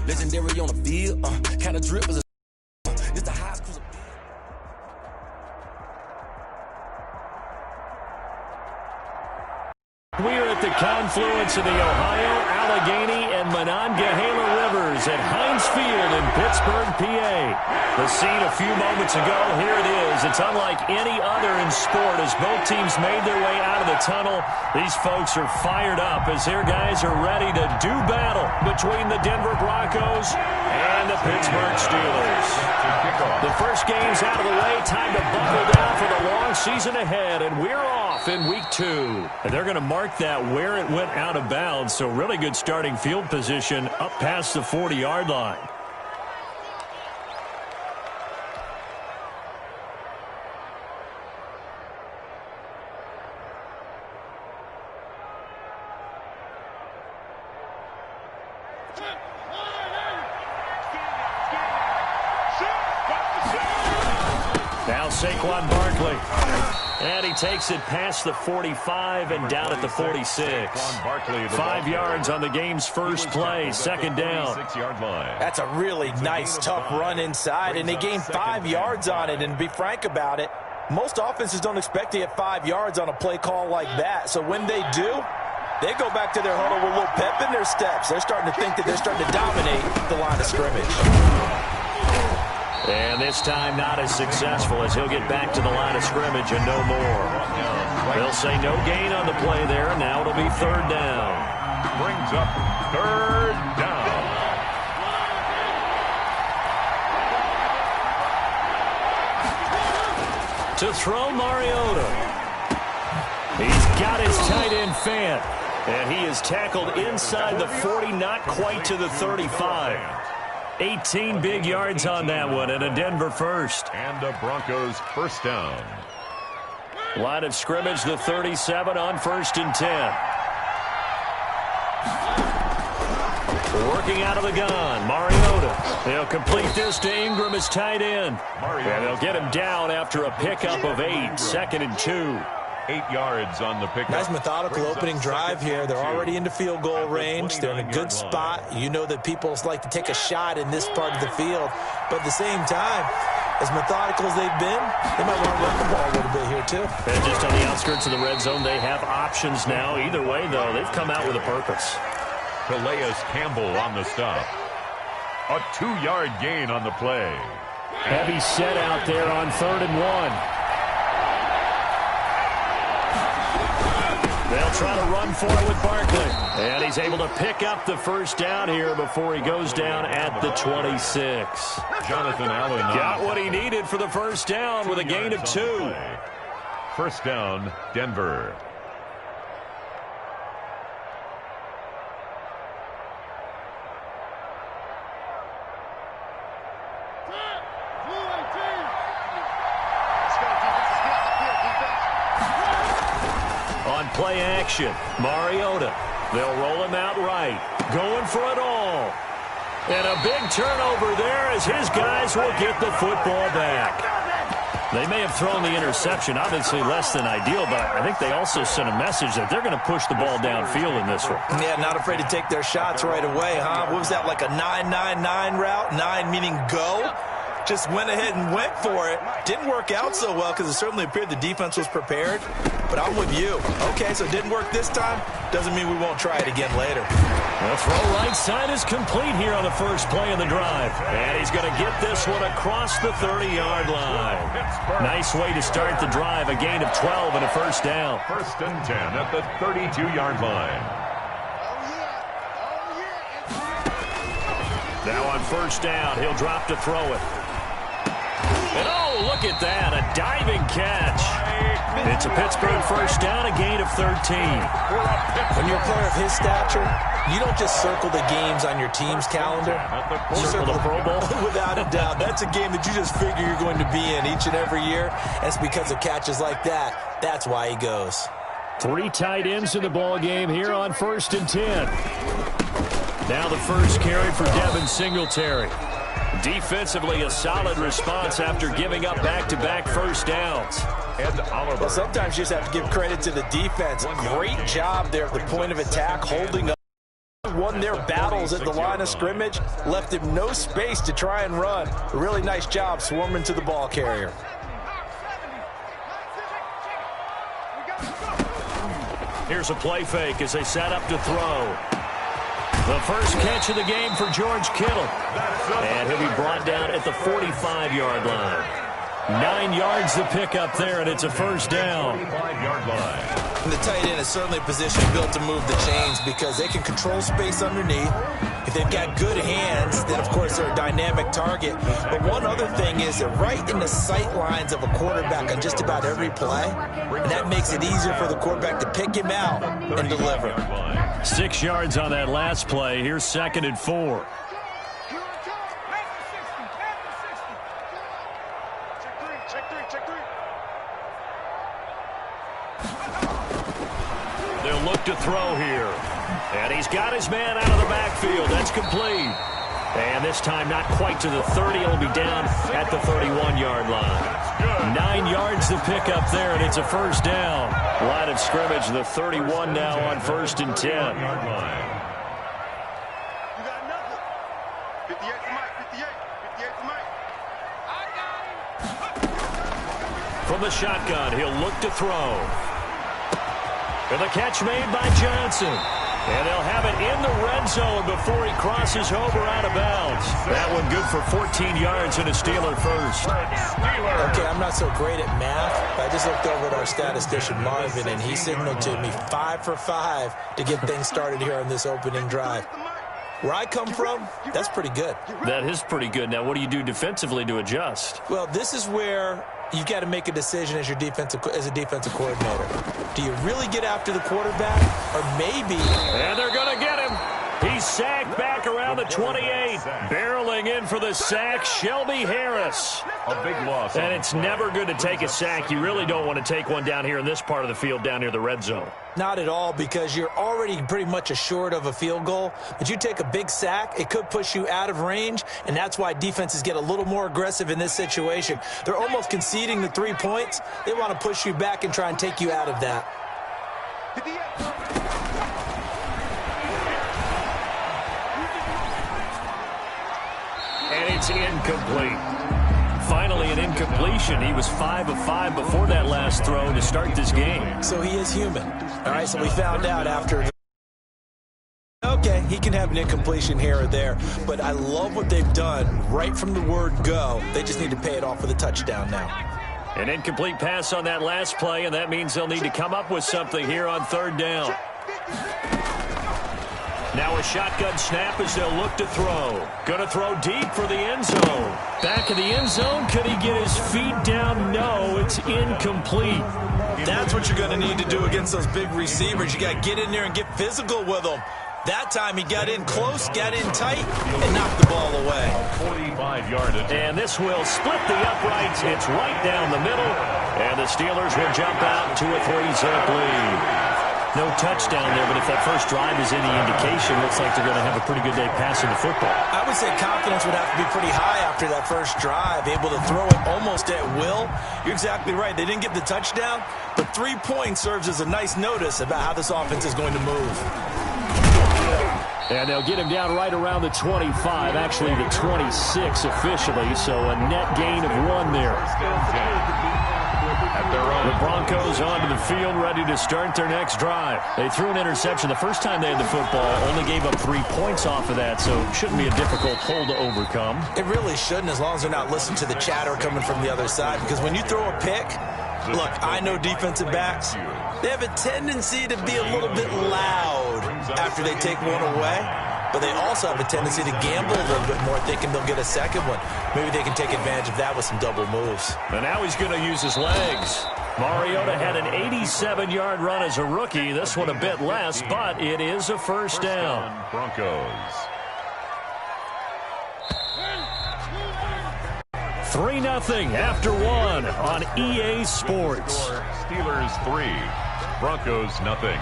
Legendary on the field, kind of drip as a this the highest cruiser. We're at the confluence of the Ohio, Allegheny, and Monongahela Rivers at Heinz Field in Pittsburgh, PA. The scene a few moments ago, here it is. It's unlike any other in sport as both teams made their way out of the tunnel. These folks are fired up as their guys are ready to do battle between the Denver Broncos and the Pittsburgh Steelers. The first game's out of the way. Time to buckle down for the long season ahead, and we're off in week 2. And they're going to mark that where it went out of bounds, so really good starting field position up past the 40-yard line. Now Saquon Barkley. And he takes it past the 45 and down at the 46. 5 yards on the game's first play, second down. That's a really nice, tough run inside, and they gained 5 yards on it. And to be frank about it, most offenses don't expect to get 5 yards on a play call like that. So when they do, they go back to their huddle with a little pep in their steps. They're starting to think that they're starting to dominate the line of scrimmage. And this time not as successful as he'll get back to the line of scrimmage and no more. They'll say no gain on the play there, and now it'll be third down. Brings up third down. To throw Mariota. He's got his tight end Fant. And he is tackled inside the 40, not quite to the 35. 18 big yards on that one, and a Denver first. And the Broncos first down. Line of scrimmage, the 37 on 1st and 10. Working out of the gun, Mariota. They'll complete this to Ingram as tight end. And they'll get him down after a pickup of 8, 2nd and 2. 8 yards on the pickup. Nice methodical opening drive here. They're already into field goal range. They're in a good spot. You know that people like to take a shot in this part of the field. But at the same time, as methodical as they've been, they might want to run the ball a little bit here too. And just on the outskirts of the red zone, they have options now. Either way, though, they've come out with a purpose. Calais Campbell on the stop. A 2-yard gain on the play. Heavy set out there on 3rd and 1. They'll try to run for it with Barkley. And he's able to pick up the first down here before he goes down at the 26. Jonathan Allen got what he needed for the first down with a gain of 2. First down, Denver. Play action. Mariota. They'll roll him out right. Going for it all. And a big turnover there as his guys will get the football back. They may have thrown the interception, obviously less than ideal, but I think they also sent a message that they're going to push the ball downfield in this one. Yeah, not afraid to take their shots right away, huh? What was that, like a 9-9-9 route? 9 meaning go? Just went ahead and went for it. Didn't work out so well because it certainly appeared the defense was prepared. But I'm with you. Okay, so it didn't work this time. Doesn't mean we won't try it again later. The throw right side is complete here on the first play of the drive. And he's going to get this one across the 30-yard line. Nice way to start the drive. A gain of 12 and a first down. 1st and 10 at the 32-yard line. Now on first down, he'll drop to throw it. And oh, look at that, a diving catch. It's a Pittsburgh first down, a gain of 13. When you're a player of his stature, you don't just circle the games on your team's calendar. You circle the Pro Bowl? Without a doubt. That's a game that you just figure you're going to be in each and every year. And it's because of catches like that. That's why he goes. 3 tight ends in the ball game here on 1st and 10. Now the first carry for Devin Singletary. Defensively, a solid response after giving up back-to-back first downs. And Oliver. Well, sometimes you just have to give credit to the defense. Great job there at the point of attack, holding up. won their battles at the line of scrimmage, left him no space to try and run. A really nice job swarming to the ball carrier. Here's a play fake as they set up to throw. The first catch of the game for George Kittle. And he'll be brought down at the 45-yard line. 9 yards to pick up there, and it's a first down. 45-yard line. And the tight end is certainly a position built to move the chains because they can control space underneath. If they've got good hands, then, of course, they're a dynamic target. But one other thing is they're right in the sight lines of a quarterback on just about every play, and that makes it easier for the quarterback to pick him out and deliver. 6 yards on that last play. Here's 2nd and 4. They'll look to throw here. And he's got his man out of the backfield. That's complete. And this time not quite to the 30. He'll be down at the 31-yard line. 9 yards to pick up there, and it's a first down. Line of scrimmage, the 31 now on 1st and 10. From the shotgun, he'll look to throw. And the catch made by Johnson. And they'll have it in the red zone before he crosses over out of bounds. That one good for 14 yards and a Steeler first. Okay, I'm not so great at math. I just looked over at our statistician, Marvin, and he signaled to me 5 for 5 to get things started here on this opening drive. Where I come from, that's pretty good. That is pretty good. Now, what do you do defensively to adjust? Well, this is where you've got to make a decision as a defensive coordinator. Do you really get after the quarterback, or maybe... And they're going to get him. He's sacked back around the 28. Barreling in for the sack, Shelby Harris. A big loss. And it's never good to take a sack. You really don't want to take one down here in this part of the field, down near the red zone. Not at all, because you're already pretty much assured of a field goal. But you take a big sack, it could push you out of range, and that's why defenses get a little more aggressive in this situation. They're almost conceding the 3 points. They want to push you back and try and take you out of that. And it's incomplete. Finally an incompletion. He was 5 of 5 before that last throw to start this game. So he is human. All right, so we found out after... Okay, he can have an incompletion here or there, but I love what they've done right from the word go. They just need to pay it off with a touchdown now. An incomplete pass on that last play, and that means they'll need to come up with something here on 3rd down. Now a shotgun snap as they'll look to throw. Going to throw deep for the end zone. Back of the end zone. Could he get his feet down? No, it's incomplete. That's what you're going to need to do against those big receivers. You got to get in there and get physical with them. That time he got in close, got in tight, and knocked the ball away. 45-yard attempt. And this will split the uprights. It's right down the middle. And the Steelers will jump out to a 3-zip lead. No touchdown there, but if that first drive is any indication, looks like they're going to have a pretty good day passing the football. I would say confidence would have to be pretty high after that first drive, able to throw it almost at will. You're exactly right. They didn't get the touchdown, but 3 points serves as a nice notice about how this offense is going to move. And they'll get him down right around the 25, actually the 26 officially, so a net gain of 1 there. The Broncos onto the field, ready to start their next drive. They threw an interception the first time they had the football, only gave up 3 points off of that, so it shouldn't be a difficult hole to overcome. It really shouldn't, as long as they're not listening to the chatter coming from the other side, because when you throw a pick, look, I know defensive backs, they have a tendency to be a little bit loud after they take one away, but they also have a tendency to gamble a little bit more, thinking they'll get a second one. Maybe they can take advantage of that with some double moves. And now he's going to use his legs. Mariota had an 87-yard run as a rookie. This one a bit less, but it is a first down. Broncos. 3-0 after 1 on EA Sports. Steelers 3, Broncos nothing.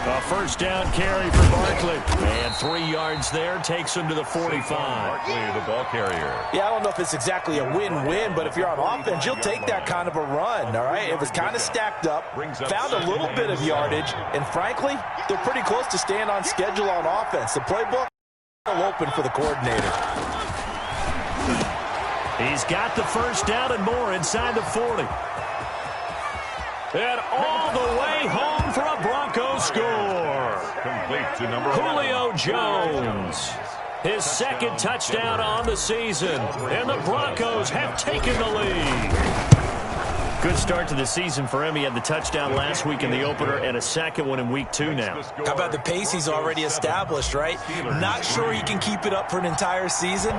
A first down carry for Barkley. And 3 yards there takes him to the 45. Barkley, the ball carrier. Yeah, I don't know if it's exactly a win-win, but if you're on offense, you'll take that kind of a run, all right? It was kind of stacked up, found a little bit of yardage, and frankly, they're pretty close to staying on schedule on offense. The playbook is still open for the coordinator. He's got the first down and more inside the 40. And all the way home for a Broncos score. Complete to number Julio Jones. His second touchdown on the season. And the Broncos have taken the lead. Good start to the season for him. He had the touchdown last week in the opener and a second one in week 2 now. How about the pace he's already established, right? Not sure he can keep it up for an entire season,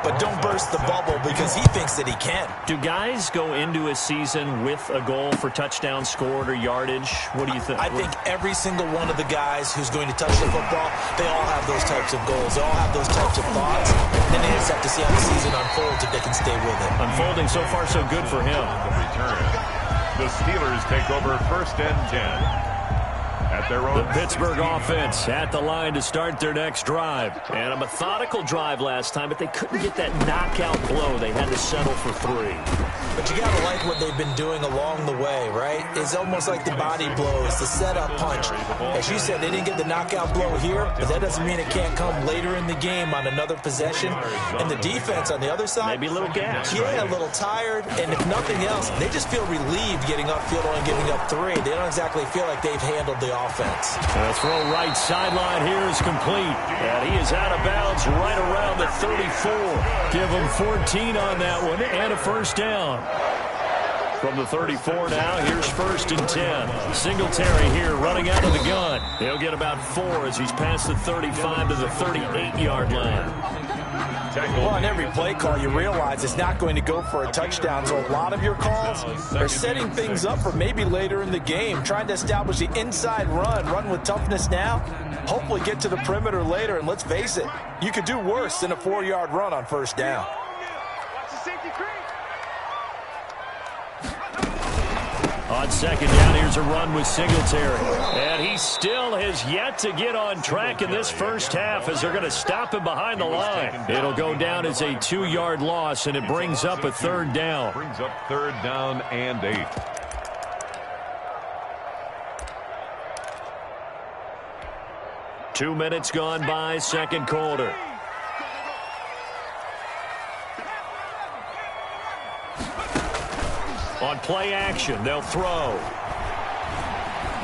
but don't burst the bubble because he thinks that he can. Do guys go into a season with a goal for touchdown scored or yardage? What do you think? I think every single one of the guys who's going to touch the football, they all have those types of goals. They all have those types of thoughts. Then they just have to see how the season unfolds if they can stay with it. Unfolding so far so good for him. return. The Steelers take over 1st and 10. At their own the Pittsburgh offense at the line to start their next drive. And a methodical drive last time, but they couldn't get that knockout blow. They had to settle for 3. But you got to like what they've been doing along the way, right? It's almost like the body blows, the setup punch. As you said, they didn't get the knockout blow here, but that doesn't mean it can't come later in the game on another possession. And the defense on the other side, maybe a little gas. Yeah, right? a little tired. And if nothing else, they just feel relieved getting upfield only giving up 3. They don't exactly feel like they've handled the offense. The throw right sideline here is complete. And he is out of bounds right around the 34. Give him 14 on that one and a first down. From the 34 now, here's 1st and 10. Singletary here running out of the gun. He'll get about 4 as he's past the 35 to the 38-yard line. Well, on every play call, you realize it's not going to go for a touchdown. So a lot of your calls are setting things up for maybe later in the game, trying to establish the inside run with toughness now, hopefully get to the perimeter later. And let's face it, you could do worse than a 4-yard run on 1st down. On 2nd down, here's a run with Singletary. And he still has yet to get on track in this first half as they're going to stop him behind the line. It'll go down as a 2-yard loss, and it brings up a 3rd down. Brings up 3rd down and 8. Two minutes gone by, 2nd quarter. On play action, they'll throw.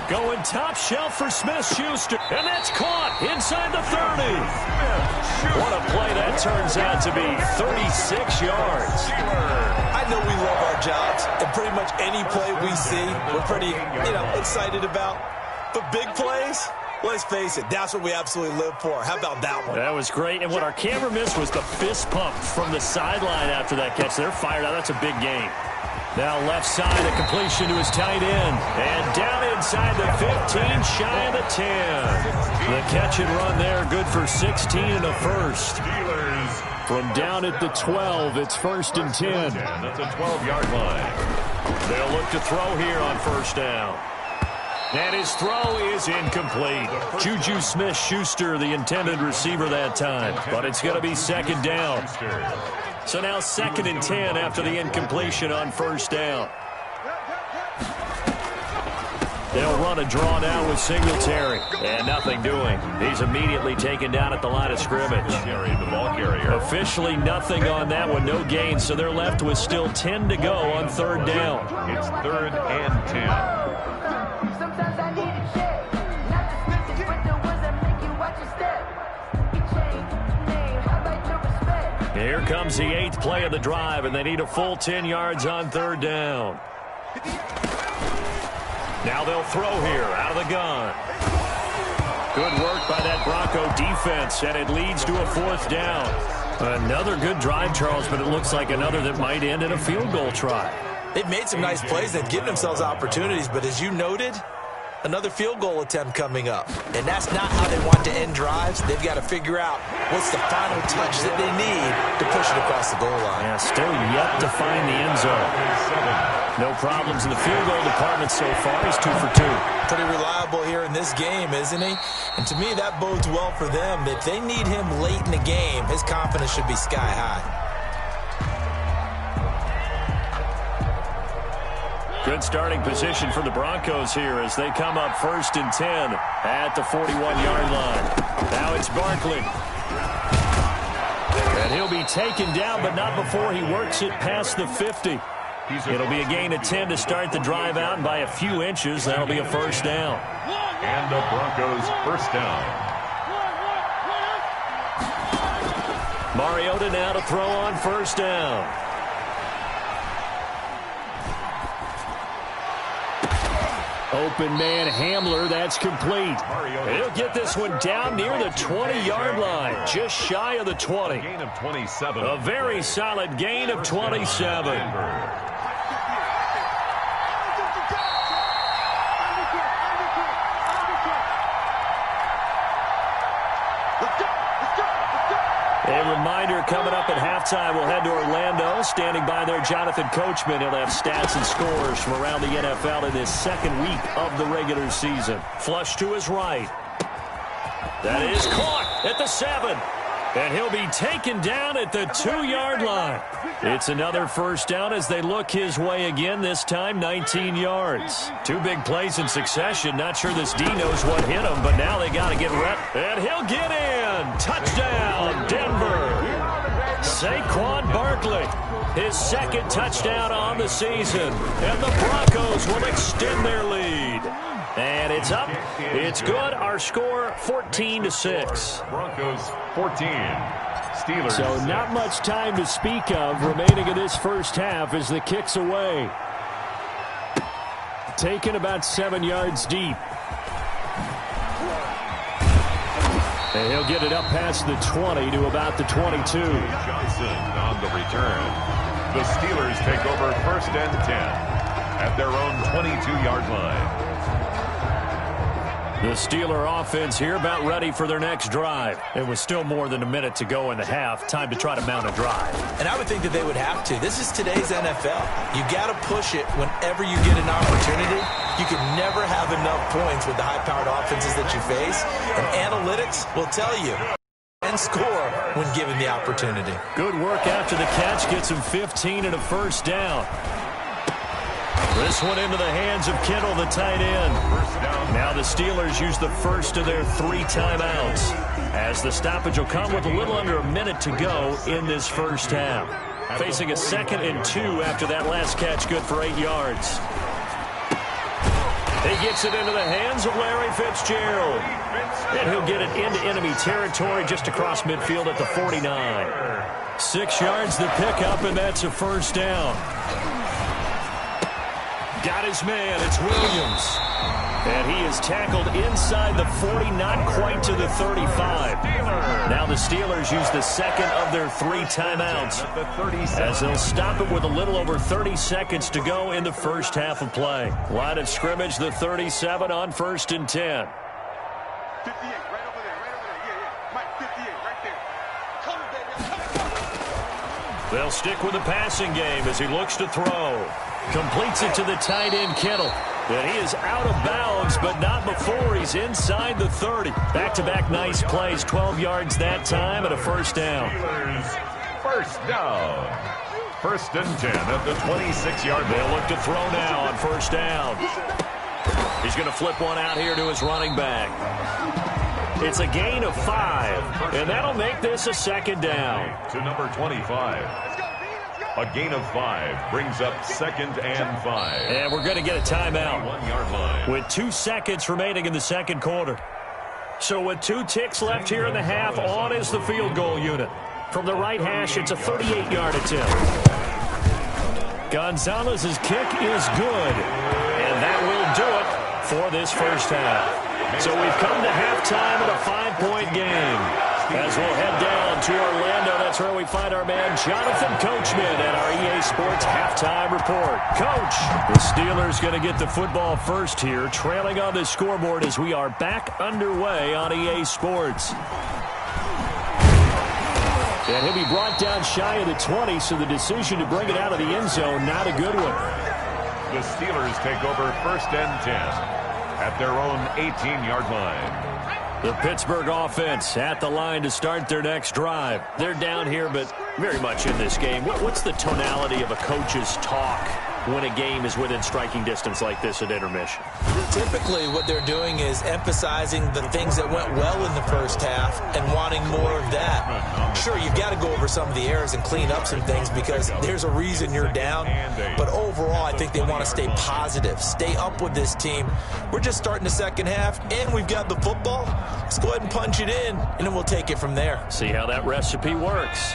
Going top shelf for Smith-Schuster. And that's caught inside the 30. What a play that turns out to be. 36 yards. I know we love our jobs, and pretty much any play we see, we're pretty, excited about. But big plays, let's face it, that's what we absolutely live for. How about that one? That was great. And what our camera missed was the fist pump from the sideline after that catch. They're fired out. That's a big game. Now left side, a completion to his tight end. And down inside the 15, shy of the 10. The catch and run there, good for 16 and a first. From down at the 12, it's 1st and 10. That's a 12-yard line. They'll look to throw here on 1st down. And his throw is incomplete. Juju Smith-Schuster, the intended receiver that time. But it's going to be 2nd down. So now 2nd and 10 after the incompletion on 1st down. They'll run a draw now with Singletary. And nothing doing. He's immediately taken down at the line of scrimmage. The ball carrier. Officially nothing on that one. No gain. So they're left with still 10 to go on 3rd down. It's 3rd and 10. Here comes the 8th play of the drive, and they need a full 10 yards on 3rd down. Now they'll throw here out of the gun. Good work by that Bronco defense, and it leads to a 4th down. Another good drive, Charles, but it looks like another that might end in a field goal try. They've made some nice plays. They've given themselves opportunities, but as you noted, another field goal attempt coming up. And that's not how they want to end drives. They've got to figure out what's the final touch that they need to push it across the goal line. Yeah, still yet to find the end zone. No problems in the field goal department so far. He's 2 for 2. Pretty reliable reliable here in this game, isn't he? And to me, that bodes well for them. If they need him late in the game, his confidence should be sky high. Good starting position for the Broncos here as they come up 1st and 10 at the 41-yard line. Now it's Barkley. And he'll be taken down, but not before he works it past the 50. It'll be a gain of 10 to start the drive out, and by a few inches, that'll be a first down. And the Broncos first down. Mariota now to throw on first down. Open man Hamler, that's complete. He'll get this one down near the 20-yard line, just shy of the 20. Gain of 27. A very solid gain of 27. A reminder, coming up at halftime, we'll head to Orlando. Standing by there, Jonathan Coachman. He'll have stats and scores from around the NFL in this second week of the regular season. Flush to his right. That is caught at the 7. And he'll be taken down at the 2-yard line. It's another first down as they look his way again, this time 19 yards. 2 big plays in succession. Not sure this D knows what hit him, but now they got to get rep. And he'll get in. Touchdown, Denver. Saquon Barkley, his second touchdown on the season. And the Broncos will extend their lead. And it's up. It's good. Our score, 14-6. Broncos 14. Steelers. So not much time to speak of remaining in this first half as the kick's away. Taken about 7 yards deep. And he'll get it up past the 20 to about the 22. Johnson on the return. The Steelers take over 1st and 10 at their own 22-yard line. The Steeler offense here about ready for their next drive. It was still more than a minute to go in the half. Time to try to mount a drive. And I would think that they would have to. This is today's NFL. You got to push it whenever you get an opportunity. You can never have enough points with the high-powered offenses that you face. And analytics will tell you and score when given the opportunity. Good work after the catch. Gets him 15 and a first down. This one into the hands of Kittle, the tight end. Now the Steelers use the first of their 3 timeouts, as the stoppage will come with a little under a minute to go in this first half. Facing a 2nd and 2 after that last catch, good for 8 yards. He gets it into the hands of Larry Fitzgerald. And he'll get it into enemy territory just across midfield at the 49. 6 yards the pickup, and that's a first down. Got his man, it's Williams. And he is tackled inside the 40, not quite to the 35. Now the Steelers use the 2nd of their 3 timeouts, as they'll stop it with a little over 30 seconds to go in the first half of play. Line of scrimmage, the 37 on 1st and 10. 58, right over there, yeah. Mike, 58, right there. Come on, baby. They'll stick with the passing game as he looks to throw. Completes it to the tight end, Kittle. And he is out of bounds, but not before he's inside the 30. Back-to-back nice plays, 12 yards that time, and a first down. First down. 1st and 10 at the 26-yard line. They'll look to throw now on first down. He's going to flip one out here to his running back. It's a gain of 5, and that'll make this a 2nd down. To number 25. A gain of 5 brings up 2nd and 5. And we're going to get a timeout 1-yard line. with 2 seconds remaining in the second quarter. So with 2 ticks left here in the half, on is the field goal unit. From the right hash, it's a 38-yard attempt. Gonzalez's kick is good, and that will do it for this first half. So we've come to halftime in a 5-point game. As we'll head down to Orlando, that's where we find our man Jonathan Coachman at our EA Sports Halftime Report. Coach, the Steelers going to get the football first here, trailing on the scoreboard as we are back underway on EA Sports. And he'll be brought down shy of the 20, so the decision to bring it out of the end zone, not a good one. The Steelers take over 1st and 10. at their own 18-yard line. The Pittsburgh offense at the line to start their next drive. They're down here, but very much in this game. What's the tonality of a coach's talk when a game is within striking distance like this at intermission? Typically, what they're doing is emphasizing the things that went well in the first half and wanting more of that. Sure, you've got to go over some of the errors and clean up some things because there's a reason you're down. But overall, I think they want to stay positive, stay up with this team. We're just starting the second half, and we've got the football. Let's go ahead and punch it in, and then we'll take it from there. See how that recipe works.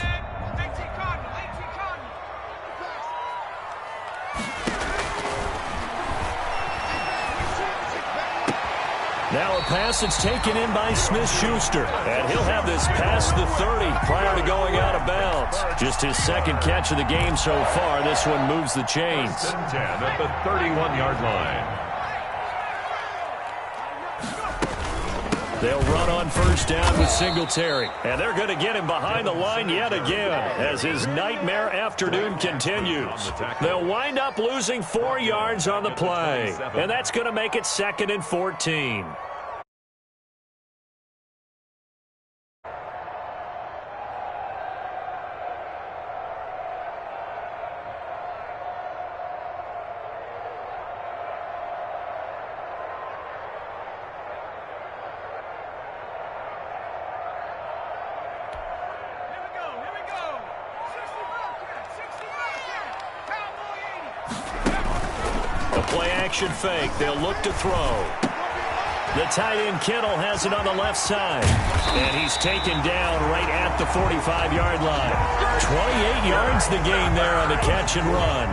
Now a pass that's taken in by Smith-Schuster. And he'll have this past the 30 prior to going out of bounds. Just his second catch of the game so far. This one moves the chains. 10 at the 31-yard line. They'll run on first down with Singletary. And they're going to get him behind the line yet again as his nightmare afternoon continues. They'll wind up losing 4 yards on the play. And that's going to make it 2nd and 14. Play-action fake. They'll look to throw. The tight end Kittle has it on the left side. And he's taken down right at the 45-yard line. 28 yards the gain there on the catch and run.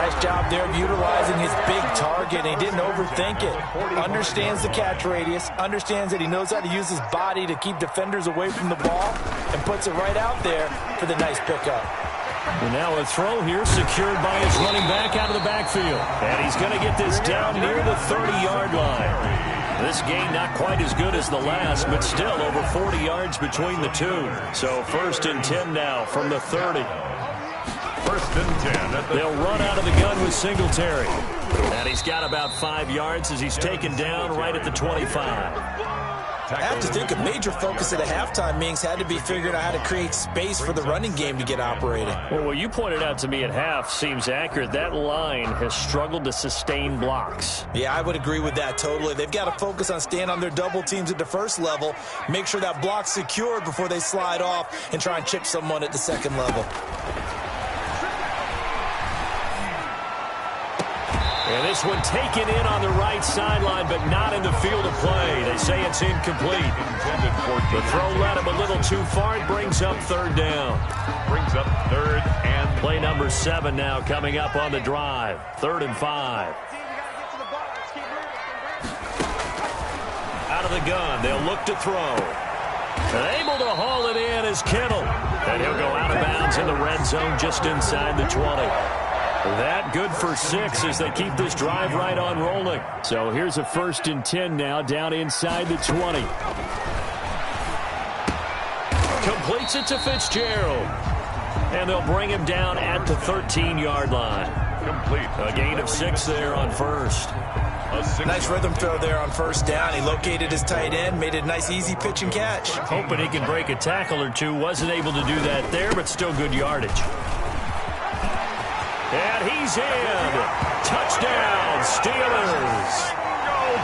Nice job there of utilizing his big target. He didn't overthink it. Understands the catch radius. Understands that he knows how to use his body to keep defenders away from the ball. And puts it right out there for the nice pickup. And now a throw here secured by his running back out of the backfield. And he's going to get this down near the 30-yard line. This game not quite as good as the last, but still over 40 yards between the two. So 1st and 10 now from the 30. 1st and 10. They'll run out of the gun with Singletary. And he's got about 5 yards as he's taken down right at the 25. I have to think a major focus at a halftime means had to be figuring out how to create space for the running game to get operating. Well, what you pointed out to me at half seems accurate. That line has struggled to sustain blocks. Yeah, I would agree with that totally. They've got to focus on staying on their double teams at the first level, make sure that block's secured before they slide off and try and chip someone at the second level. And this one taken in on the right sideline, but not in the field of play. They say it's incomplete. The throw led him a little too far. It brings up 3rd down. Brings up 3rd and play number 7 now coming up on the drive. 3rd and 5. Out of the gun. They'll look to throw. And able to haul it in is Kittle. And he'll go out of bounds in the red zone just inside the 20. That good for 6 as they keep this drive right on rolling. So here's a 1st and 10 now down inside the 20. Completes it to Fitzgerald. And they'll bring him down at the 13-yard line. Complete. A gain of 6 there on 1st. Nice rhythm throw there on 1st down. He located his tight end, made it a nice easy pitch and catch. Hoping he can break a tackle or two. Wasn't able to do that there, but still good yardage. And he's in. Touchdown, Steelers.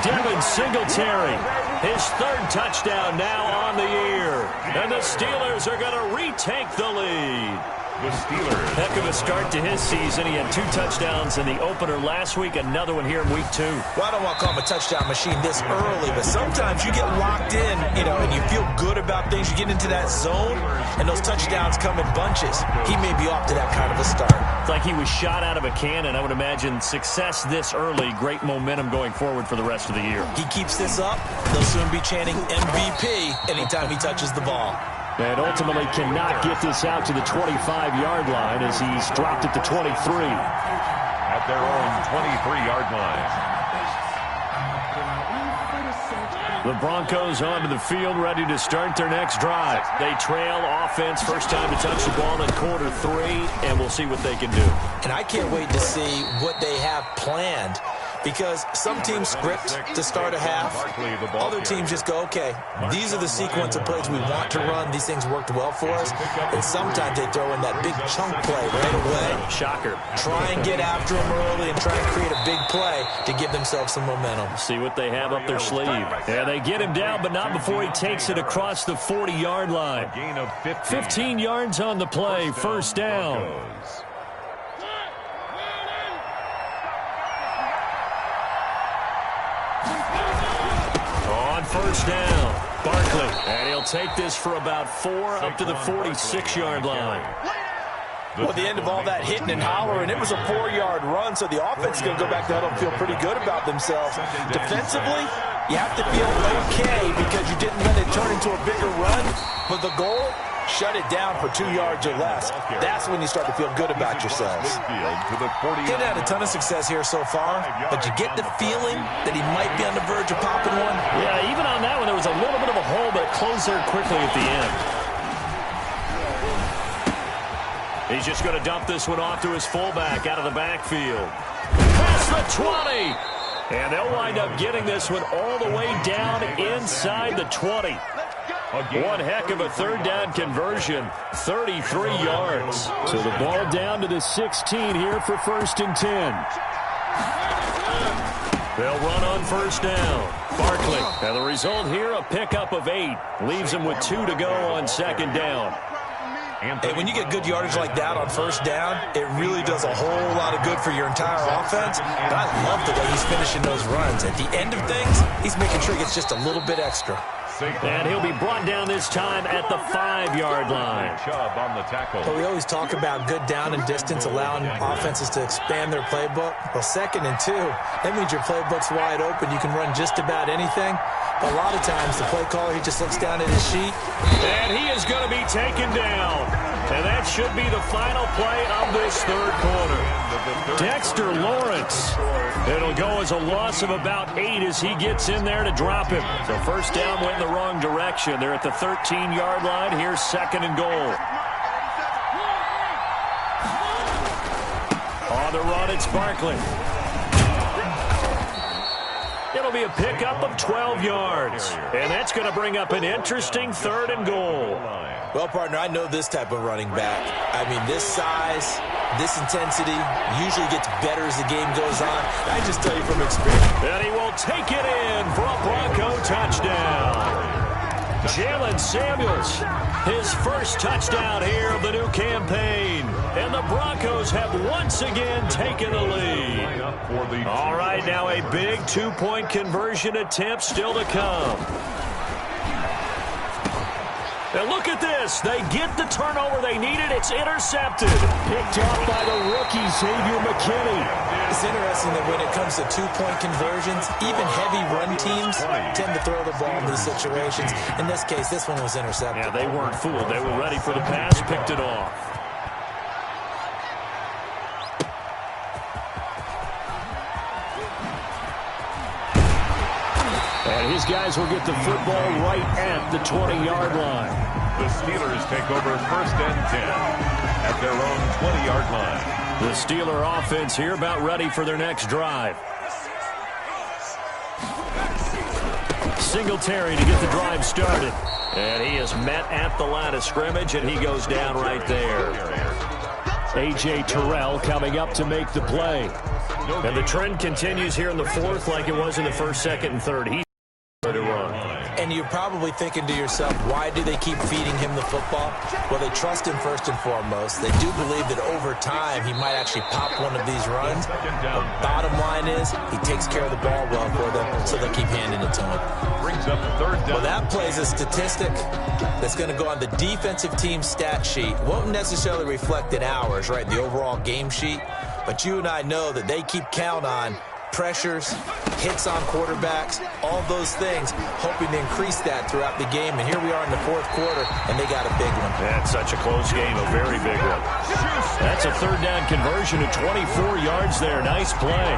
Devin Singletary, his 3rd touchdown now on the year. And the Steelers are going to retake the lead. The Steelers. Heck of a start to his season. He had 2 touchdowns in the opener last week, another one here in week 2. Well, I don't want to call him a touchdown machine this early, but sometimes you get locked in, and you feel good about things. You get into that zone, and those touchdowns come in bunches. He may be off to that kind of a start. It's like he was shot out of a cannon. I would imagine success this early, great momentum going forward for the rest of the year. He keeps this up, they'll soon be chanting MVP anytime he touches the ball. And ultimately cannot get this out to the 25-yard line as he's dropped at the 23. At their own 23-yard line. The Broncos onto the field, ready to start their next drive. They trail offense, first time to touch the ball in quarter 3, and we'll see what they can do. And I can't wait to see what they have planned. Because some teams script to start a half. Other teams just go, okay, these are the sequence of plays we want to run. These things worked well for us. And sometimes they throw in that big chunk play right away. Shocker. Try and get after them early and try and create a big play to give themselves some momentum. See what they have up their sleeve. Yeah, they get him down, but not before he takes it across the 40-yard line. 15 yards on the play, first down. On first down, Barkley. And he'll take this for about 4 up to the 46-yard line. Well, the end of all that hitting and hollering, it was a 4-yard run, so the offense is going to go back to huddle and feel pretty good about themselves. Defensively, you have to feel okay because you didn't let it turn into a bigger run, but the goal, shut it down for 2 yards or less. That's when you start to feel good about yourselves. He's had a ton of success here so far, but you get the feeling that he might be on the verge of popping one. Yeah, even on that one, there was a little bit of a hole, but it closed there quickly at the end. He's just going to dump this one off to his fullback out of the backfield. Past the 20. And they'll wind up getting this one all the way down inside the 20. One heck of a third down conversion, 33 yards. So the ball down to the 16 here for 1st and 10. They'll run on first down. Barkley. And the result here, a pickup of 8. Leaves him with 2 to go on 2nd down. Hey, when you get good yardage like that on first down, it really does a whole lot of good for your entire offense. But I love the way he's finishing those runs. At the end of things, he's making sure he gets just a little bit extra. And he'll be brought down this time at the 5-yard line. But we always talk about good down and distance, allowing offenses to expand their playbook. Well, 2nd and 2, that means your playbook's wide open. You can run just about anything. But a lot of times, the play caller, he just looks down at his sheet. And he is going to be taken down. And that should be the final play of this 3rd quarter. Dexter Lawrence. It'll go as a loss of about 8 as he gets in there to drop him. So first down went in the wrong direction. They're at the 13-yard line. Here's 2nd and goal. On the run, it's Barkley. It'll be a pickup of 12 yards. And that's going to bring up an interesting 3rd and goal. Well, partner, I know this type of running back. I mean, this size, this intensity usually gets better as the game goes on. I just tell you from experience. And he will take it in for a Bronco touchdown. Jalen Samuels, his first touchdown here of the new campaign. And the Broncos have once again taken the lead. All right, now a big 2-point conversion attempt still to come. And look at this. They get the turnover they needed. It's intercepted. Picked off by the rookie, Xavier McKinney. It's interesting that when it comes to 2-point conversions, even heavy run teams tend to throw the ball in these situations. In this case, this one was intercepted. Yeah, they weren't fooled. They were ready for the pass, picked it off. And his guys will get the football right at the 20-yard line. The Steelers take over 1st and 10 at their own 20-yard line. The Steeler offense here about ready for their next drive. Singletary to get the drive started. And he is met at the line of scrimmage, and he goes down right there. A.J. Terrell coming up to make the play. And the trend continues here in the 4th like it was in the 1st, 2nd, and 3rd. He's ready to run. And you're probably thinking to yourself, why do they keep feeding him the football? Well, they trust him first and foremost. They do believe that over time he might actually pop one of these runs. The bottom line is he takes care of the ball well for them, so they'll keep handing it to him. Brings up 3rd down. Well, that plays a statistic that's going to go on the defensive team stat sheet. Won't necessarily reflect in ours, right, the overall game sheet. But you and I know that they keep count on pressures, hits on quarterbacks, all those things, hoping to increase that throughout the game. And here we are in the 4th quarter, and they got a big one. That's such a close game, a very big one. That's a 3rd down conversion of 24 yards there. Nice play.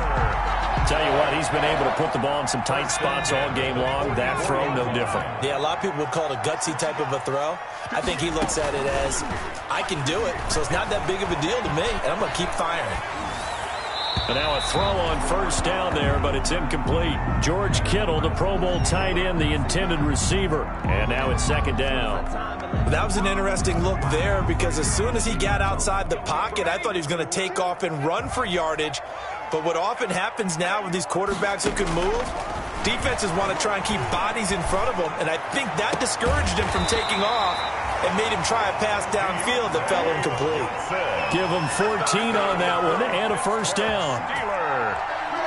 Tell you what, he's been able to put the ball in some tight spots all game long. That throw, no different. Yeah, a lot of people would call it a gutsy type of a throw. I think he looks at it as, I can do it, so it's not that big of a deal to me, and I'm going to keep firing. And now a throw on first down there, but it's incomplete. George Kittle, the Pro Bowl tight end, the intended receiver. And now it's second down. That was an interesting look there because as soon as he got outside the pocket, I thought he was going to take off and run for yardage. But what often happens now with these quarterbacks who can move, defenses want to try and keep bodies in front of them, and I think that discouraged him from taking off and made him try a pass downfield that fell incomplete. Give him 14 on that one and a first down.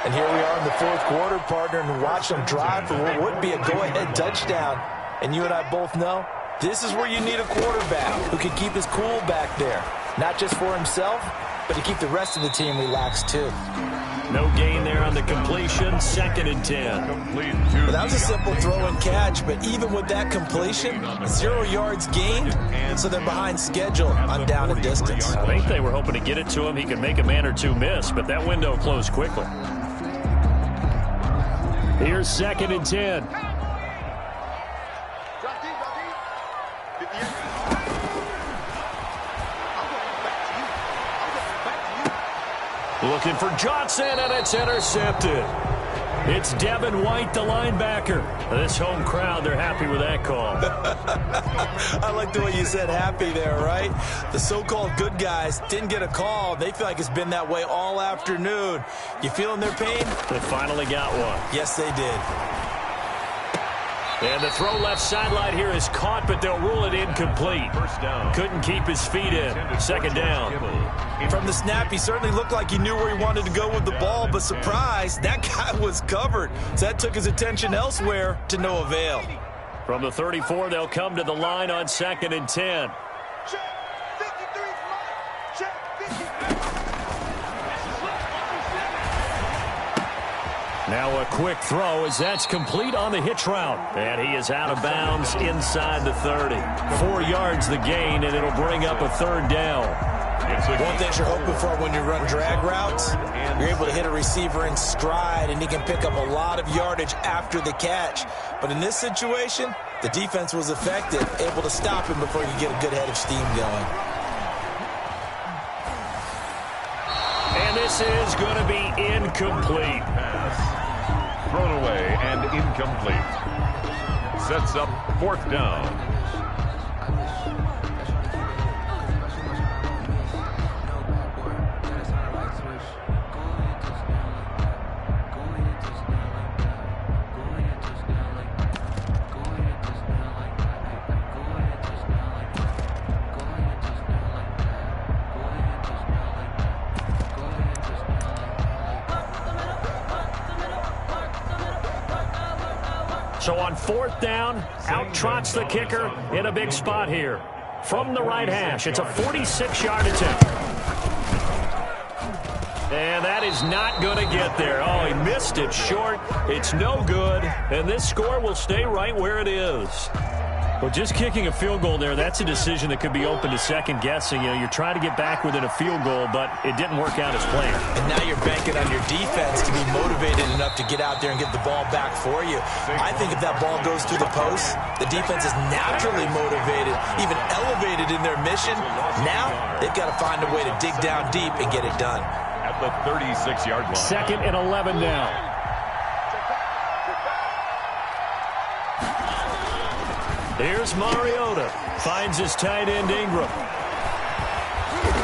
And here we are in the fourth quarter, partner, and watch them drive for what would be a go-ahead touchdown. And you and I both know this is where you need a quarterback who can keep his cool back there, not just for himself, but to keep the rest of the team relaxed too. No gain there on the completion, second and 10. Well, that was a simple throw and catch, but even with that completion, 0 yards gained, so they're behind schedule on down and distance. I think they were hoping to get it to him. He could make a man or two miss, but that window closed quickly. Here's second and 10. Looking for Johnson, and it's intercepted. It's Devin White, the linebacker. This home crowd, they're happy with that call. I like the way you said happy there, right? The so-called good guys didn't get a call. They feel like it's been that way all afternoon. You feeling their pain? They finally got one. Yes, they did. And the throw left sideline here is caught, but they'll rule it incomplete. First down. Couldn't keep his feet in. Second down. From the snap, he certainly looked like he knew where he wanted to go with the ball, but surprise, that guy was covered. So that took his attention elsewhere to no avail. From the 34, they'll come to the line on second and 10. Check. 53 is mine. Check. 53. Now a quick throw as that's complete on the hitch route. And he is out of bounds inside the 30. 4 yards the gain, and it'll bring up a third down. One thing you're hoping for when you run drag routes, you're able to hit a receiver in stride, and he can pick up a lot of yardage after the catch. But in this situation, the defense was effective, able to stop him before he could get a good head of steam going. And this is going to be incomplete. Thrown away and incomplete. Sets up fourth down. So on fourth down, out trots the kicker in a big spot here. From the right hash, it's a 46-yard attempt. And that is not going to get there. Oh, he missed it short. It's no good. And this score will stay right where it is. Well, just kicking a field goal there, that's a decision that could be open to second guessing. You know, you're trying to get back within a field goal, but it didn't work out as planned. And now you're banking on your defense to be motivated enough to get out there and get the ball back for you. I think if that ball goes through the post, the defense is naturally motivated, even elevated in their mission. Now they've got to find a way to dig down deep and get it done. At the 36-yard line. Second and 11 now. Here's Mariota. Finds his tight end Ingram.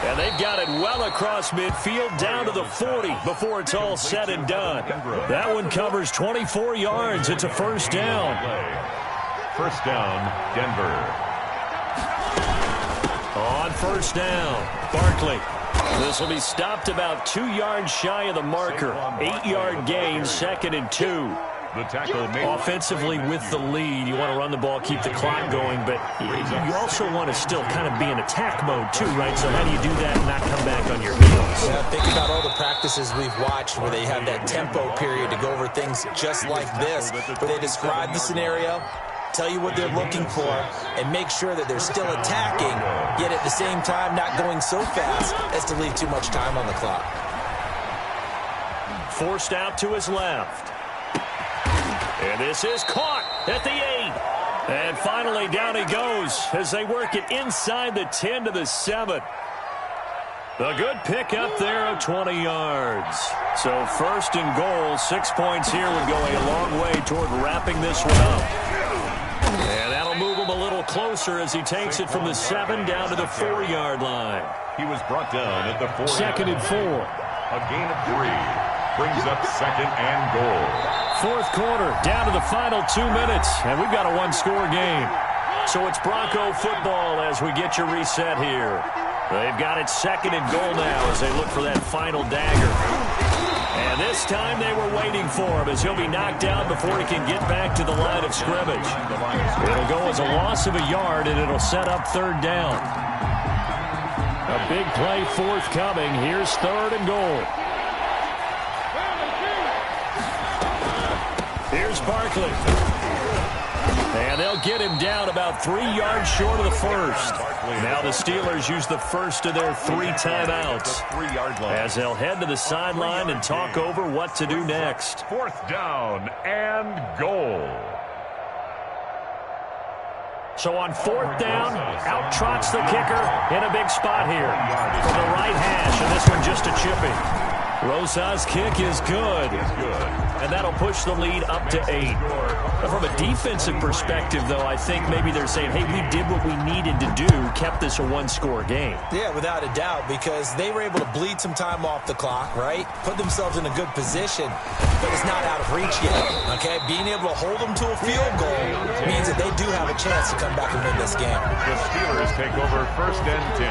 And they've got it well across midfield down to the 40 before it's all said and done. That one covers 24 yards. It's a first down. First down, Denver. On first down, Barkley. This will be stopped about 2 yards shy of the marker. 8-yard gain, second and 2. The tackle made. Offensively with the lead, you want to run the ball, keep the clock going, but you also want to still kind of be in attack mode too, right? So how do you do that and not come back on your heels? Yeah, think about all the practices we've watched where they have that tempo period to go over things just like this, where they describe the scenario, tell you what they're looking for, and make sure that they're still attacking, yet at the same time not going so fast as to leave too much time on the clock. Forced out to his left. And this is caught at the 8. And finally down he goes as they work it inside the 10 to the 7. A good pick up there of 20 yards. So first and goal, 6 points here would go a long way toward wrapping this one up. And that'll move him a little closer as he takes it from the 7 down to the 4-yard line. He was brought down at the 4. Second and 4. A gain of 3 brings up second and goal. Fourth quarter, down to the final 2 minutes, and we've got a one-score game. So it's Bronco football as we get you reset here. They've got it second and goal now as they look for that final dagger. And this time they were waiting for him as he'll be knocked down before he can get back to the line of scrimmage. It'll go as a loss of a yard, and it'll set up third down. A big play forthcoming. Here's third and goal. Here's Barkley. And they'll get him down about 3 yards short of the first. Now the Steelers use the first of their 3 timeouts as they'll head to the sideline and talk over what to do next. Fourth down and goal. So on fourth down, out trots the kicker in a big spot here from the right hash, and this one just a chipping. Rosa's kick is good. And that'll push the lead up to 8. But from a defensive perspective, though, I think maybe they're saying, hey, we did what we needed to do, kept this a one-score game. Yeah, without a doubt, because they were able to bleed some time off the clock, right? Put themselves in a good position, but it's not out of reach yet, okay? Being able to hold them to a field goal means that they do have a chance to come back and win this game. The Steelers take over first and 10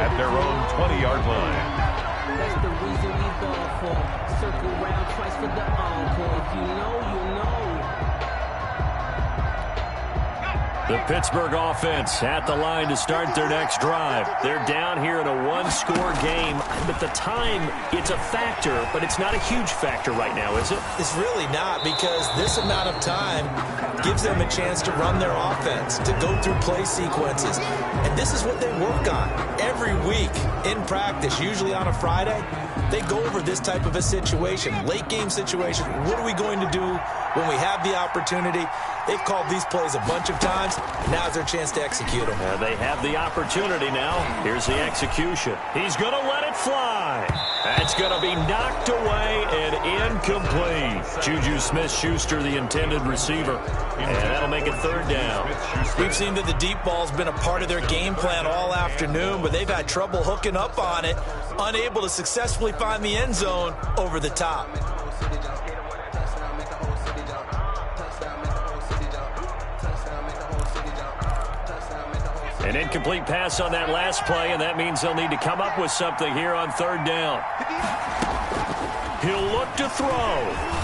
at their own 20-yard line. That's the reason we ball for. Circle round twice for the encore. If you know, you know. The Pittsburgh offense at the line to start their next drive. They're down here in a one-score game. At the time, it's a factor, but it's not a huge factor right now, is it? It's really not, because this amount of time gives them a chance to run their offense, to go through play sequences. And this is what they work on every week in practice, usually on a Friday. They go over this type of a situation, late game situation. What are we going to do when we have the opportunity? They've called these plays a bunch of times. Now's their chance to execute them. They have the opportunity now. Here's the execution. He's going to let it fly. That's going to be knocked away and incomplete. Juju Smith-Schuster, the intended receiver. And that'll make it third down. We've seen that the deep ball's been a part of their game plan all afternoon, but they've had trouble hooking up on it, unable to successfully find the end zone over the top. An incomplete pass on that last play, and that means they'll need to come up with something here on third down. He'll look to throw.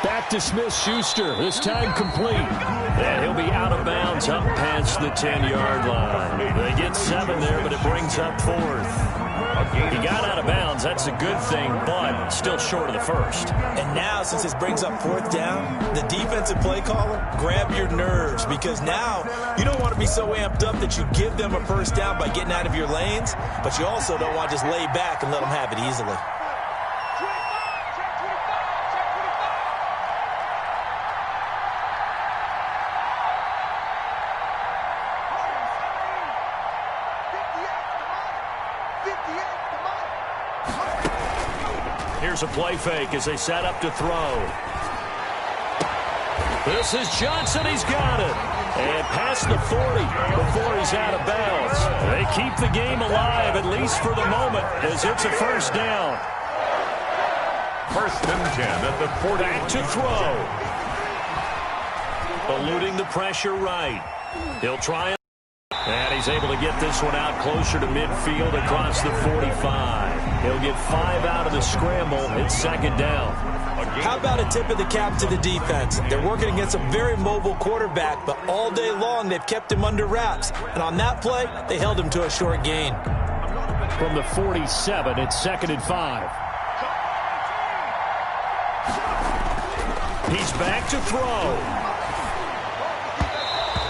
Back to Smith-Schuster, this time complete. And he'll be out of bounds up past the 10-yard line. They get 7 there, but it brings up fourth. He got out of bounds. That's a good thing, but still short of the first. And now, since this brings up fourth down, the defensive play caller, grab your nerves, because now you don't want to be so amped up that you give them a first down by getting out of your lanes, but you also don't want to just lay back and let them have it easily. Here's a play fake as they set up to throw. This is Johnson. He's got it. And past the 40 before he's out of bounds. They keep the game alive, at least for the moment, as it's a first down. First and 10 at the 40. Back to throw. Eluding the pressure right. He'll try it. And he's able to get this one out closer to midfield across the 45. He'll get 5 out of the scramble. It's second down. How about a tip of the cap to the defense? They're working against a very mobile quarterback, but all day long they've kept him under wraps. And on that play, they held him to a short gain. From the 47, it's second and 5. He's back to throw.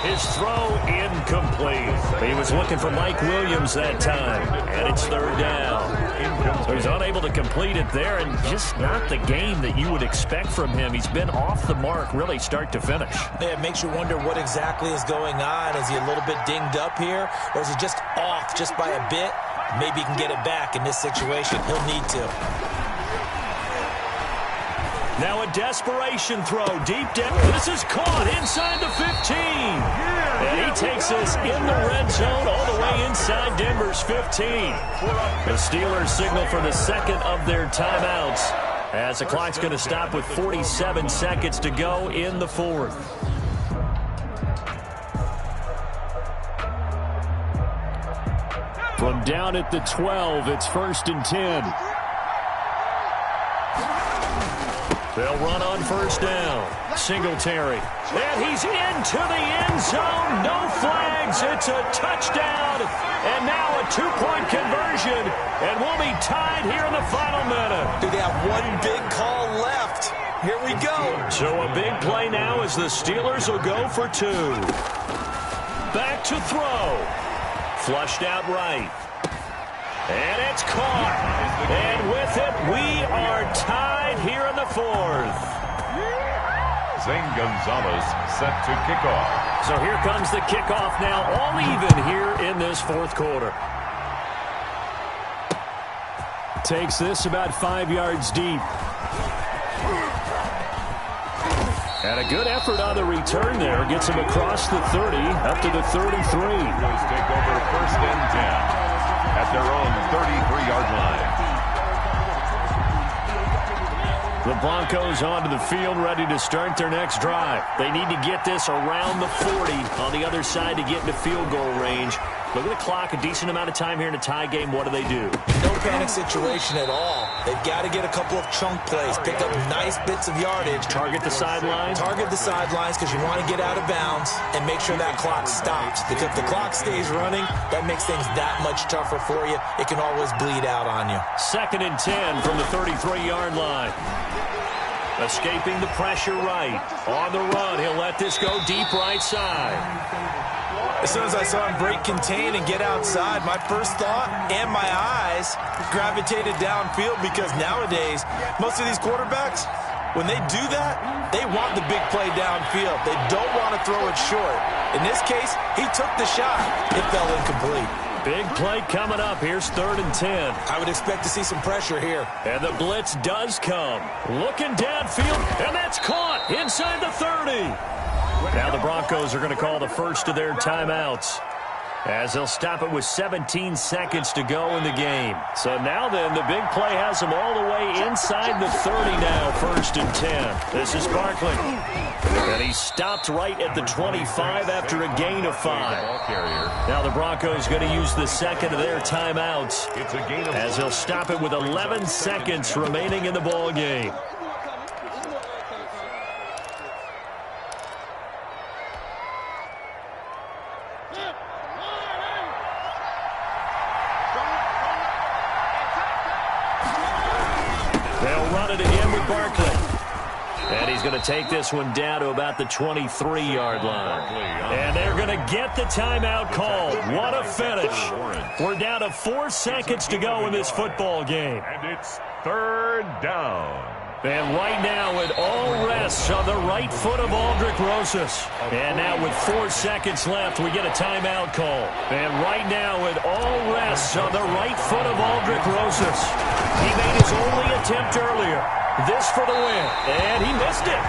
His throw incomplete. He was looking for Mike Williams that time, and it's third down. So he's unable to complete it there, and just not the game that you would expect from him. He's been off the mark really start to finish. Yeah, it makes you wonder what exactly is going on. Is he a little bit dinged up here, or is he just off just by a bit? Maybe he can get it back in this situation. He'll need to. Now a desperation throw deep down. This is caught inside the 15. And he takes us in the red zone all the way inside Denver's 15. The Steelers signal for the second of their timeouts as the clock's going to stop with 47 seconds to go in the fourth. From down at the 12, it's 1st and 10. They'll run on first down. Singletary. And he's into the end zone. No flags. It's a touchdown. And now a two-point conversion. And we'll be tied here in the final minute. Do they have one big call left? Here we go. So a big play now as the Steelers will go for two. Back to throw. Flushed out right. And it's caught. And with it, we are tied here in the fourth. Zane Gonzalez set to kick off. So here comes the kickoff now, all even here in this fourth quarter. Takes this about 5 yards deep. And a good effort on the return there. Gets him across the 30, up to the 33. Eagles take over 1st and 10. At their own 33-yard line. The Broncos onto the field, ready to start their next drive. They need to get this around the 40 on the other side to get into field goal range. Look at the clock, a decent amount of time here in a tie game. What do? No panic situation at all. They've got to get a couple of chunk plays, pick up nice bits of yardage. Target the sidelines. Target the sidelines because you want to get out of bounds and make sure that clock stops. Because if the clock stays running, that makes things that much tougher for you. It can always bleed out on you. 2nd and 10 from the 33-yard line. Escaping the pressure right. On the run, he'll let this go deep right side. As soon as I saw him break contain and get outside, my first thought and my eyes gravitated downfield because nowadays, most of these quarterbacks, when they do that, they want the big play downfield. They don't want to throw it short. In this case, he took the shot. It fell incomplete. Big play coming up. Here's 3rd and 10. I would expect to see some pressure here. And the blitz does come. Looking downfield, and that's caught inside the 30. Now the Broncos are going to call the first of their timeouts as they'll stop it with 17 seconds to go in the game. So now then, the big play has them all the way inside the 30 now, 1st and 10. This is Barkley. And he stopped right at the 25 after a gain of 5. Now the Broncos going to use the second of their timeouts as they'll stop it with 11 seconds remaining in the ball game. They'll run it again with Barkley. And he's going to take this one down to about the 23-yard line. And they're going to get the timeout called. What a finish. We're down to 4 seconds to go in this football game. And it's 3rd down. And right now it all rests on the right foot of Aldrick Rosas. And now with 4 seconds left, we get a timeout call. And right now it all rests on the right foot of Aldrick Rosas. He made his only attempt earlier. This for the win. And he missed it.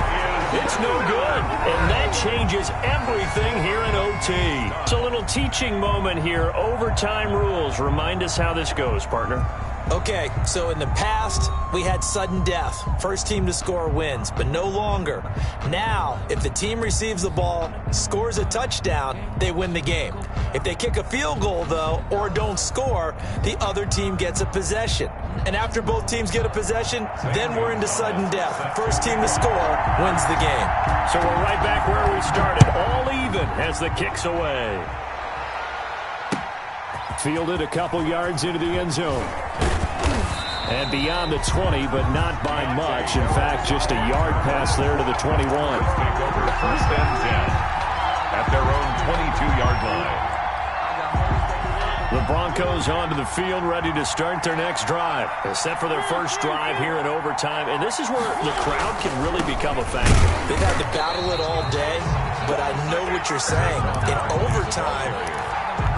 It's no good. And that changes everything here in OT. It's a little teaching moment here. Overtime rules. Remind us how this goes, partner. Okay, so in the past, we had sudden death. First team to score wins, but no longer. Now, if the team receives the ball, scores a touchdown, they win the game. If they kick a field goal, though, or don't score, the other team gets a possession. And after both teams get a possession, then we're into sudden death. First team to score wins the game. So we're right back where we started, all even as the kick's away. Fielded a couple yards into the end zone. And beyond the 20, but not by much. In fact, just a yard pass there to the 21. Take over 1st and 10. at their own 22-yard line. The Broncos onto the field, ready to start their next drive. They're set for their first drive here in overtime, and this is where the crowd can really become a factor. They've had to battle it all day, but I know what you're saying. In overtime,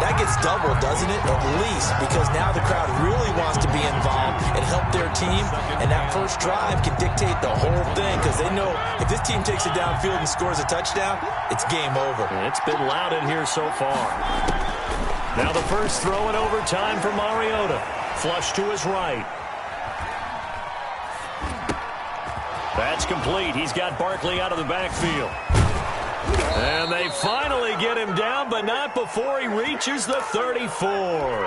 that gets doubled, doesn't it? At least, because now the crowd really wants to be involved and help their team, and that first drive can dictate the whole thing, because they know if this team takes it downfield and scores a touchdown, it's game over. And it's been loud in here so far. Now the first throw in overtime for Mariota. Flush to his right. That's complete. He's got Barkley out of the backfield. And they finally get him down, but not before he reaches the 34.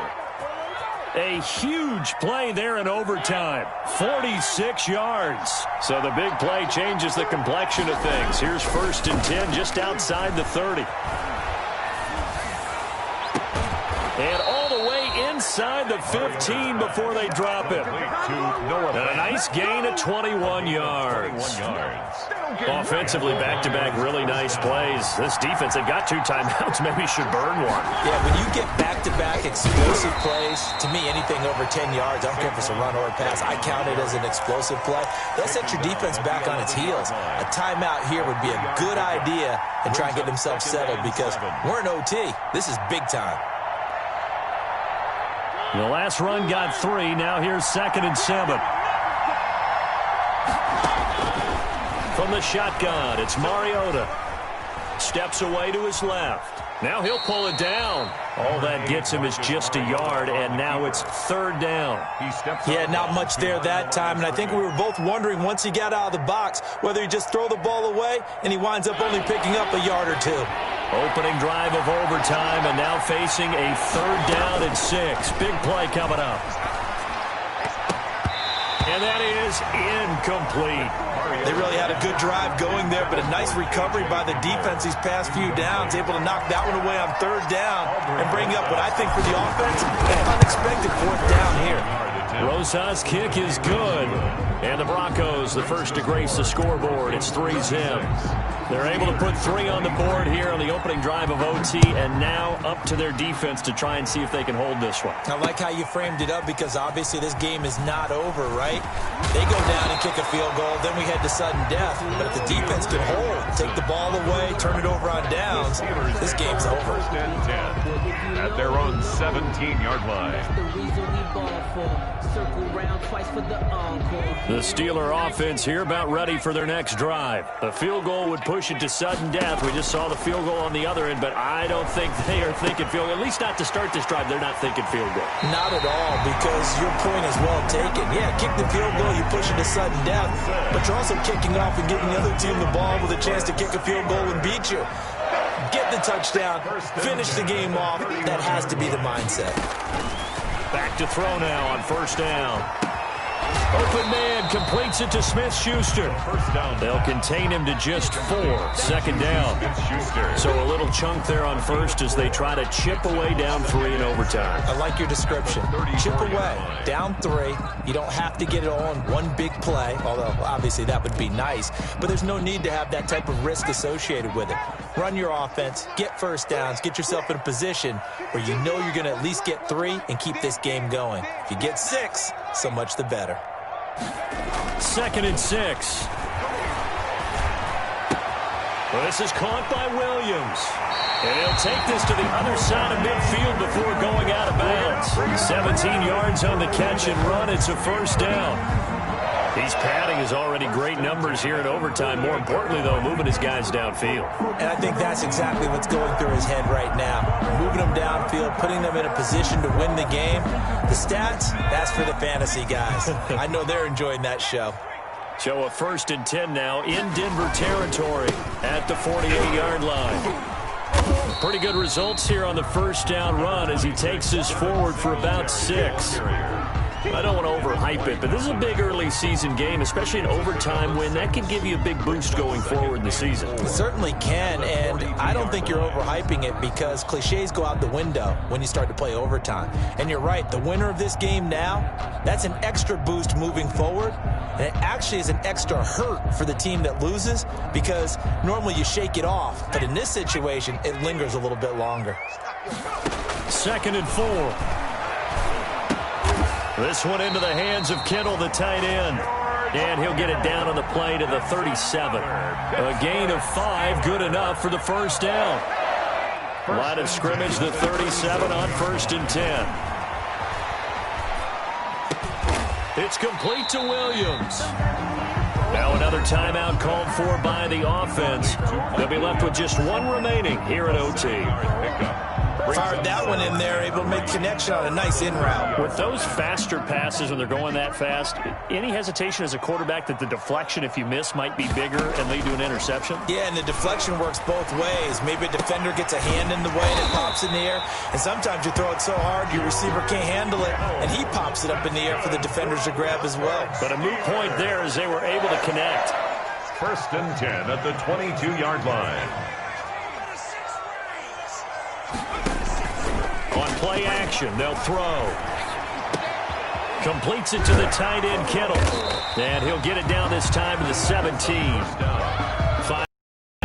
A huge play there in overtime. 46 yards. So the big play changes the complexion of things. Here's 1st and 10 just outside the 30. And all the way inside the 15 before they drop it. And a nice gain of 21 yards. Offensively, back-to-back really nice plays. This defense, they've got 2 timeouts. Maybe should burn one. Yeah, when you get back-to-back explosive plays, to me, anything over 10 yards, I don't care if it's a run or a pass, I count it as an explosive play. That sets your defense back on its heels. A timeout here would be a good idea and try and get themselves settled because we're in OT. This is big time. The last run got 3. Now here's 2nd and 7. From the shotgun, it's Mariota. Steps away to his left. Now he'll pull it down. All that gets him is just a yard, and now it's 3rd down. Yeah, not much there that time, and I think we were both wondering once he got out of the box whether he just throw the ball away, and he winds up only picking up a yard or 2. Opening drive of overtime, and now facing a 3rd down and 6. Big play coming up. And that is incomplete. They really had a good drive going there, but a nice recovery by the defense these past few downs, able to knock that one away on 3rd down and bring up what I think for the offense, an unexpected 4th down here. Rosa's kick is good. And the Broncos, the first to grace the scoreboard. It's 3-zip. They're able to put 3 on the board here on the opening drive of OT, and now up to their defense to try and see if they can hold this one. I like how you framed it up because obviously this game is not over, right? They go down and kick a field goal, then we head to sudden death. But if the defense can hold, take the ball away, turn it over on downs, this game's over. 1st and 10 at their own 17-yard line. The Steeler offense here about ready for their next drive. The field goal would push it to sudden death. We just saw the field goal on the other end, but I don't think they are thinking field goal. At least not to start this drive. They're not thinking field goal. Not at all, because your point is well taken. Yeah, kick the field goal, you push it to sudden death, but you're also kicking off and giving the other team the ball with a chance to kick a field goal and beat you. Get the touchdown, finish the game off. That has to be the mindset. Back to throw now on 1st down. Open man completes it to Smith-Schuster. They'll contain him to just 4. 2nd down. So a little chunk there on 1st as they try to chip away down 3 in overtime. I like your description. Chip away, down 3. You don't have to get it all in one big play, although obviously that would be nice. But there's no need to have that type of risk associated with it. Run your offense, get 1st downs, get yourself in a position where you know you're going to at least get 3 and keep this game going. If you get 6, so much the better. 2nd and 6. Well, this is caught by Williams. And he'll take this to the other side of midfield before going out of bounds. 17 yards on the catch and run. It's a 1st down. He's padding his already great numbers here in overtime. More importantly, though, moving his guys downfield. And I think that's exactly what's going through his head right now. Moving them downfield, putting them in a position to win the game. The stats, that's for the fantasy guys. I know they're enjoying that show. So a 1st and 10 now in Denver territory at the 48-yard line. Pretty good results here on the 1st down run as he takes this forward for about 6. I don't want to overhype it, but this is a big early season game, especially an overtime win. That can give you a big boost going forward in the season. It certainly can, and I don't think you're overhyping it because cliches go out the window when you start to play overtime. And you're right, the winner of this game now, that's an extra boost moving forward, and it actually is an extra hurt for the team that loses because normally you shake it off, but in this situation, it lingers a little bit longer. 2nd and 4. This one into the hands of Kittle, the tight end. And he'll get it down on the play to the 37. A gain of 5, good enough for the first down. Line of scrimmage, the 37 on 1st and 10. It's complete to Williams. Now another timeout called for by the offense. They'll be left with just one remaining here at OT. Fired that one in there, able to make connection on a nice in route. With those faster passes when they're going that fast, any hesitation as a quarterback that the deflection, if you miss, might be bigger and lead to an interception? Yeah, and the deflection works both ways. Maybe a defender gets a hand in the way and it pops in the air, and sometimes you throw it so hard your receiver can't handle it, and he pops it up in the air for the defenders to grab as well. But a moot point there as they were able to connect. 1st and 10 at the 22-yard line. On play action, they'll throw. Completes it to the tight end, Kittle. And he'll get it down this time to the 17. 5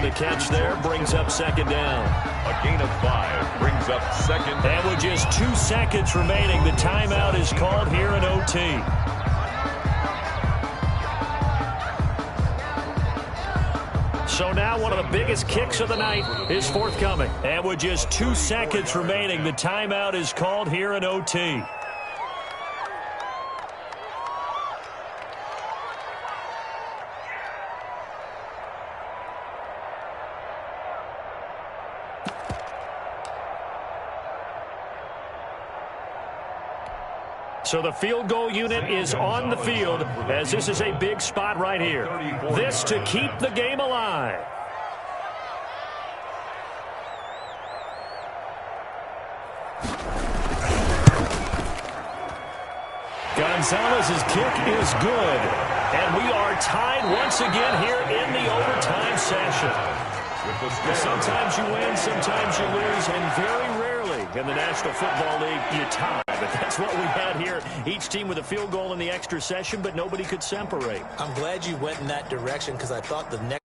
the catch there, brings up 2nd down. A gain of 5 brings up 2nd. And with just 2 seconds remaining, the timeout is called here in OT. So now one of the biggest kicks of the night is forthcoming. And with just 2 seconds remaining, the timeout is called here in OT. So the field goal unit is on the field as this is a big spot right here. This to keep the game alive. Gonzalez's kick is good. And we are tied once again here in the overtime session. Sometimes you win, sometimes you lose, and very rarely in the National Football League you tie. But that's what we had here. Each team with a field goal in the extra session, but nobody could separate. I'm glad you went in that direction because I thought the next